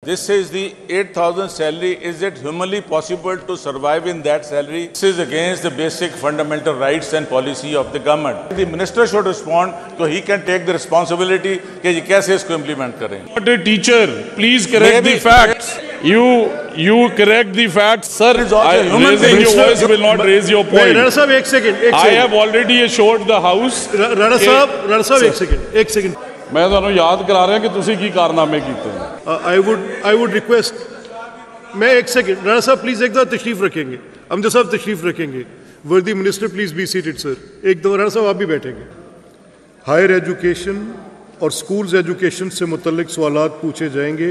This is the 8,000 salary. Is it humanly possible to survive in that salary? This is against the basic fundamental rights and policy of the government. The minister should respond, so he can take the responsibility कि ये कैसे इसको implement करेंगे. Not a teacher. Please correct the facts. You correct the facts, sir. Raising your voice will not raise your point. Rana Sahab, एक second. I have already assured the house. Rana Sahab, एक second. मैं ਤੁਹਾਨੂੰ याद करा रहा कि तुसी की कारनामे कीते हैं. I would request. मैं एक second. Rana Sahab, please एक दफा तशरीफ रखेंगे. अमजद साहब तशरीफ रखेंगे. वर्दी minister, please be seated, sir. एक दफा राणा साहब आप भी बैठेंगे. हायर एजुकेशन और स्कूल्स एजुकेशन से मुतल्लिक सवालात पूछे जाएंगे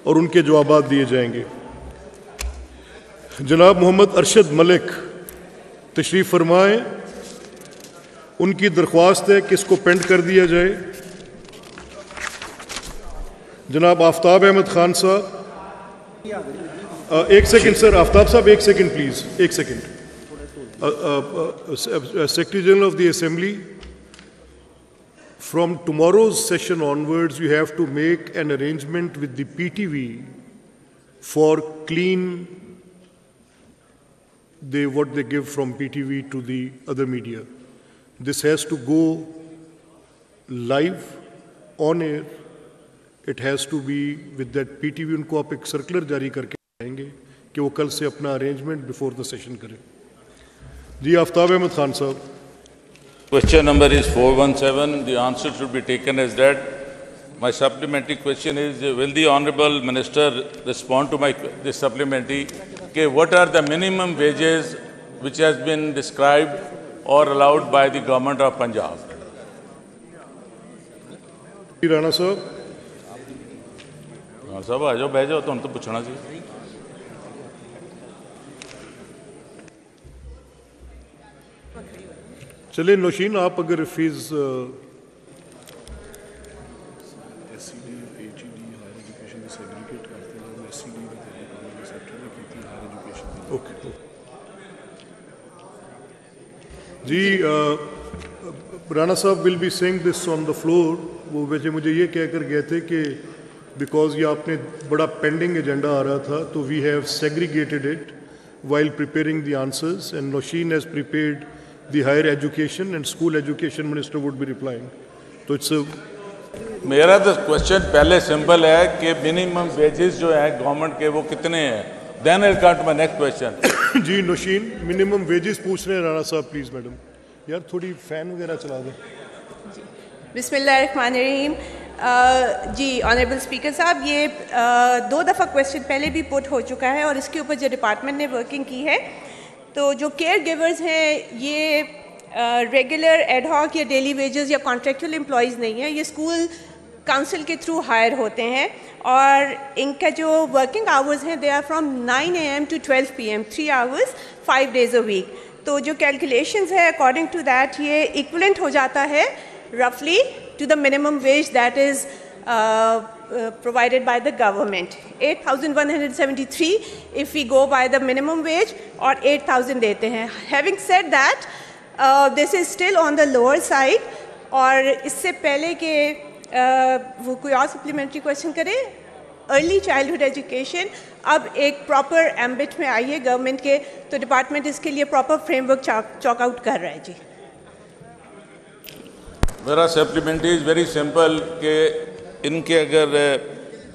और उनके जवाबात दिए जाएंगे. जनाब मोहम्मद अरशद मलिक तशरीफ फरमाएं. उनकी दरख्वास्त है कि इसको पेंड कर दिया जाए. जनाब आफ्ताब अहमद खान साहब, एक सेकंड सर. आफ्ताब साहब एक सेकंड प्लीज, एक second. Secretary general of the assembly, from tomorrow's session onwards you have to make an arrangement with the PTV for clean what they give from PTV to the other media. This has to go live on air. It has to be with that PTV. उनको आप एक circular जारी करके आएंगे कि वो कल से अपना अरेंजमेंट बिफोर द सेशन करें. जी आफ्ताब अहमद खान साहब. Question number is 417. The answer should be taken as that. My supplementary question is, will the Honourable Minister respond to this supplementary? Okay, what are the minimum wages which has been described or allowed by the government of Punjab? Rana Sahib. Rana Sahib, आ जाओ, बैठ जाओ, तो पूछना चाहिए. चले नौशीन, आप अगर fees जी राणा साहब will be saying this on the floor. वो वैसे मुझे ये कहकर गए थे कि बिकॉज ये आपने बड़ा पेंडिंग एजेंडा आ रहा था, तो we have segregated it while preparing the answers and Nausheen has prepared the higher education and school education minister would be replying. तो it's a मेरा तो क्वेश्चन पहले सिंपल है कि मिनिमम वेजेस जो है गवर्नमेंट के वो कितने हैं. Then I come to my next question. जी नौशीन मिनिमम वेजेस पूछ रहे हैं राणा साहब. प्लीज मैडम, यार थोड़ी फैन वगैरह चला दें. बिस्मिल्लाहिर्रहमानिर्रहीम. जी ऑनरेबल स्पीकर साहब, ये 2 दफ़ा क्वेश्चन पहले भी पुट हो चुका है और इसके ऊपर जो डिपार्टमेंट ने वर्किंग की है, तो जो केयर गिवर्स हैं ये रेगुलर एडहॉक या डेली वेजेस या कॉन्ट्रेक्चुअल एम्प्लॉयज़ नहीं है. ये स्कूल काउंसिल के थ्रू हायर होते हैं और इनका जो वर्किंग आवर्स हैं they are from 9 AM to 12 PM, 3 hours 5 days a week. तो जो कैलकुलेशंस है अकॉर्डिंग टू दैट ये इक्वलेंट हो जाता है रफली to the minimum wage that is provided by the government. 8,173 if we go by the minimum wage और 8,000 देते हैं. Having said that, this is still on the lower side. और इससे पहले कि वो कोई और supplementary question करे, अर्ली चाइल्डहुड एजुकेशन अब एक प्रॉपर एम्बिट में आई है गवर्नमेंट के, तो डिपार्टमेंट इसके लिए प्रॉपर फ्रेमवर्क चॉक आउट कर रहा है. जी मेरा सप्लीमेंट्री इज़ वेरी सिंपल कि इनके अगर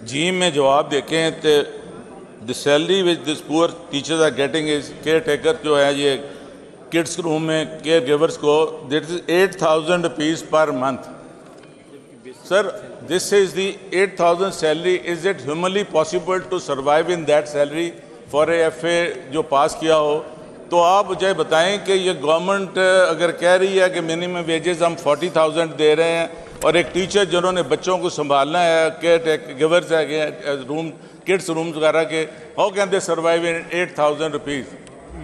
जी में जवाब देखें तो the salary which this poor teachers are getting is care taker जो है ये किड्स रूम में केयर गिवर्स को that is 8,000 rupees per month. Sir this is the 8,000 salary. Is it humanly possible to survive in that salary for a FA जो पास किया हो? तो आप मुझे बताएं कि ये गवर्नमेंट अगर कह रही है कि मिनिमम वेजेस हम 40,000 दे रहे हैं और एक टीचर जिन्होंने बच्चों को संभालना है, केयर गिवर्स है रूम किड्स रूम्स वगैरह के, how can they survive in 8,000 rupees?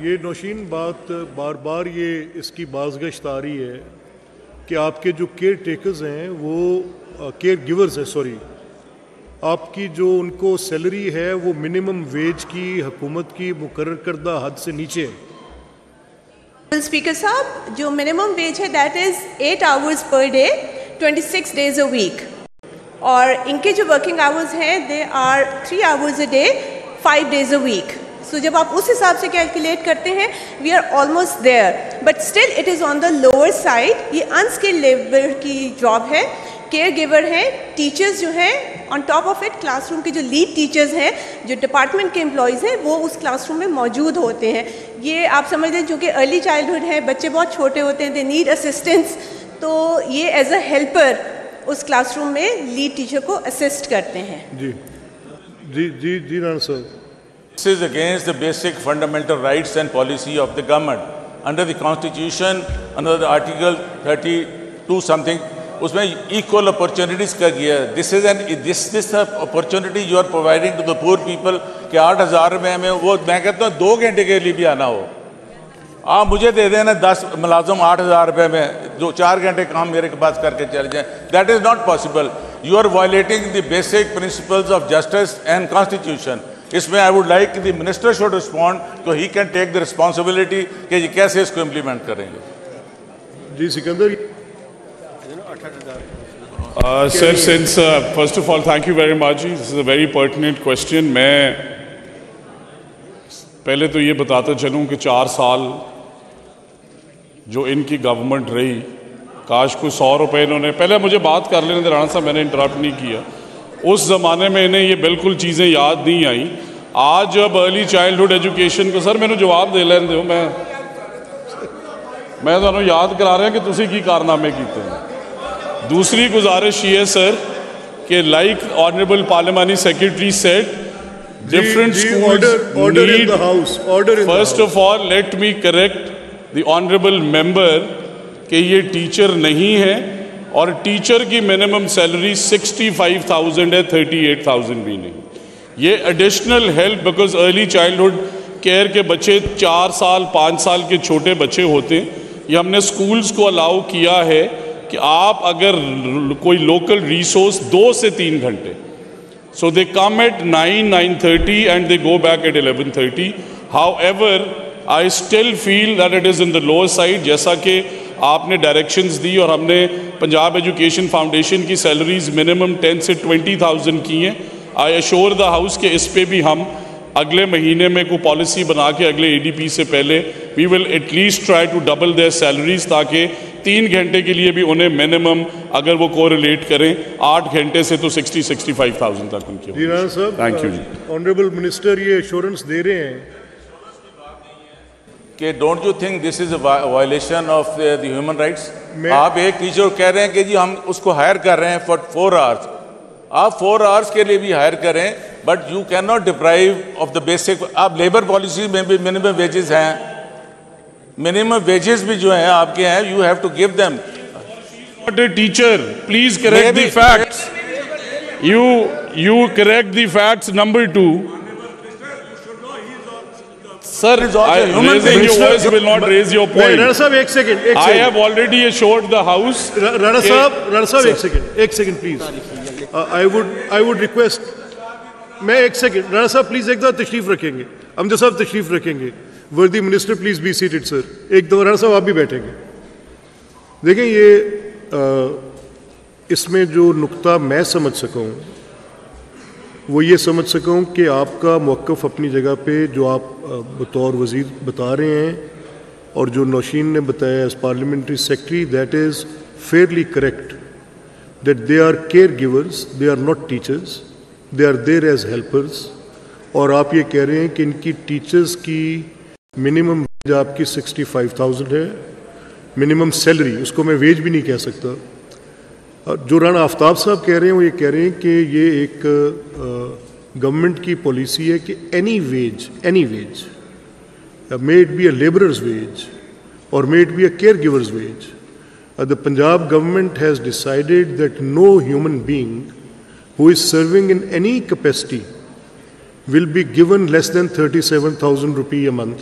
ये नौशीन बात बार बार ये इसकी बाज़गश्त आ रही है कि आपके जो केयर टेकर्स हैं वो केयर गिवर्स हैं, सॉरी, आपकी जो उनको सैलरी है वो मिनिमम वेज की हुकूमत की मुकर्रर करदा हद से नीचे है. स्पीकर साहब, जो मिनिमम वेज है that is 8 hours per day, 26 days a week. और इनके जो वर्किंग आवर्स हैं they are 3 hours a day 5 days a week. So जब आप उस हिसाब से कैलकुलेट करते हैं we are almost there, but still it is on the lower side. ये अनस्किल्ड लेबर की जॉब है. केयर गिवर हैं, टीचर्स जो हैं, on top of it classroom के जो लीड टीचर्स हैं, जो डिपार्टमेंट के एम्प्लॉयज़ हैं, वो उस क्लासरूम में मौजूद होते हैं. ये आप समझ लें जो कि अर्ली चाइल्डहुड है, बच्चे बहुत छोटे होते हैं, दे नीड असिस्टेंस, तो ये एज अ हेल्पर उस क्लासरूम में लीड टीचर को असिस्ट करते हैं. जी जी जी जी राणा साहब. This is against the basic fundamental rights and policy of the government. Under the Constitution, under the Article 32 something, उसमें equal opportunities का गया. This opportunity you are providing to the poor people कि 8,000 रुपये में वो मैं कहता हूँ 2 घंटे के लिए भी आना हो, आप मुझे दे देना 10 मुलाजम 8,000 रुपये में, जो 4 घंटे काम मेरे के पास करके चले जाएं. That is not possible. You are violating the basic principles of justice and Constitution. इसमें I would like the minister should respond, तो he can take the responsibility कि ये कैसे इसको इम्प्लीमेंट करेंगे. जी Sikandar. Sir, since first of all thank you very much. This is a very pertinent question. मैं पहले तो ये बताता चलूँ कि 4 साल जो इनकी गवर्नमेंट रही, काश को 100 रुपये इन्होंने, पहले मुझे बात कर लेने राणा साहब, मैंने इंटरप्ट नहीं किया. उस ज़माने में इन्हें ये बिल्कुल चीज़ें याद नहीं आई. आज जब अर्ली चाइल्डहुड एजुकेशन को, सर मैंने जवाब दे लेने दो, मैं तो याद करा रहा कि तुसी की कारनामे कीते हैं. दूसरी गुजारिश ये है सर कि like honourable parliamentary secretary said, different schools need, first of all let me correct the honorable member कि ये टीचर नहीं है और टीचर की मिनिमम सैलरी 65,000 है, 38,000 भी नहीं. ये additional help because early childhood care के बच्चे 4 साल 5 साल के छोटे बच्चे होते हैं. ये हमने स्कूल्स को अलाउ किया है कि आप अगर कोई लोकल रिसोर्स 2 से 3 घंटे, so they come at 9:30 and they go back at 11:30. However, I still feel that it is in the lower side. जैसा कि आपने डायरेक्शंस दी और हमने पंजाब एजुकेशन फाउंडेशन की सैलरीज मिनिमम 10 से 20,000 की हैं. आई अश्योर द हाउस के इस पे भी हम अगले महीने में कोई पॉलिसी बना के अगले ADP से पहले we will at least try to double their salaries, ताकि 3 घंटे के लिए भी उन्हें मिनिमम अगर वो कोरिलेट करें 8 घंटे से तो 60-65,000 तक उनकी. जी राणा साहब, थैंक यू जी. ऑनरेबल मिनिस्टर ये एश्योरेंस दे रहे हैं कि don't you think this is a violation of the human rights. आप एक टीचर कह रहे हैं कि जी हम उसको हायर कर रहे हैं फॉर 4 hours, आप 4 hours के लिए भी हायर करें, but you can not deprive of the basic. आप लेबर पॉलिसी में भी मिनिमम वेजेस हैं, मिनिमम वेजेस भी जो हैं आपके हैं, you have to give them. Teacher please correct the facts. you correct the facts. Number 2, sir, raising your voice will not raise your point. Rana Sahab, एक second. I have already assured the house. Rana Sahab, एक second please. I would request, मैं एक second. Rana Sahab please एक दफा तशरीफ रखेंगे, अमजद साहब तशरीफ रखेंगे. वर्दी minister please be seated sir. एक दफा राणा साहब आप भी बैठेंगे. देखें ये इसमें जो नुक्ता मैं समझ सका हूँ वो ये समझ सका हूँ कि आपका मौक़िफ़ अपनी जगह पे जो आप बतौर वज़ीर बता रहे हैं और जो नौशीन ने बताया as parliamentary secretary, that is fairly correct, that they are care givers, they are not teachers, they are there as helpers. और आप ये कह रहे हैं कि इनकी टीचर्स की मिनिमम वेज आपकी 65,000 है, मिनिमम सैलरी, उसको मैं वेज भी नहीं कह सकता. जो राणा आफ्ताब साहब कह रहे हैं वो ये कह रहे हैं कि ये एक गवर्नमेंट की पॉलिसी है कि any wage, may it be a labourer's wage और may it be a care giver's wage. The Punjab government has decided that no human being who is serving in any capacity will be given less than 37,000 rupees a month.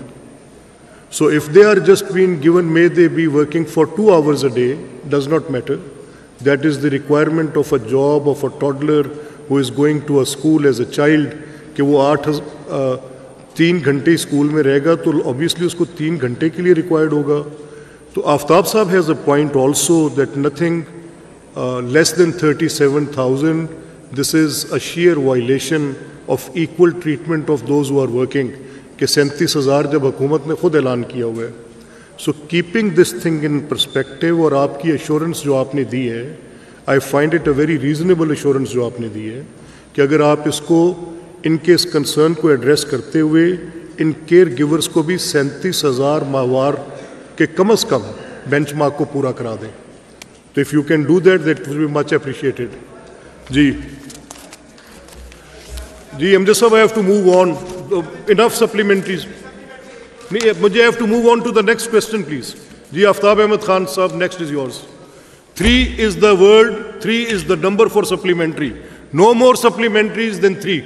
So if they are just being given, may they be working for 2 hours a day, does not matter. That is the requirement of a job of a toddler who is going to a school as a child, कि वो 3 घंटे school में रहेगा तो obviously उसको 3 घंटे के लिए required होगा. तो आफ्ताब साहब has a point also that nothing less than 37,000. This is a sheer violation of equal treatment of those who are working. कि 37,000 जब हुकूमत ने खुद ऐलान किया हुआ है. So keeping this thing in perspective और आपकी assurance जो आपने दी है, I find it a very reasonable assurance जो आपने दी है कि अगर आप इसको इनके इस कंसर्न को एड्रेस करते हुए इन केयर गिवर्स को भी 37,000 माहवार के कम से कम बेंचमार्क को पूरा करा दें. तो if you can do that will be much appreciated. जी एमजे साहब, I have to move on. Enough supplementaries. नहीं, मुझे have to move on to the next question please. जी आफ्ताब अहमद खान साहब, next is yours. 3 is the word, 3 is the number for supplementary. No more supplementaries than 3.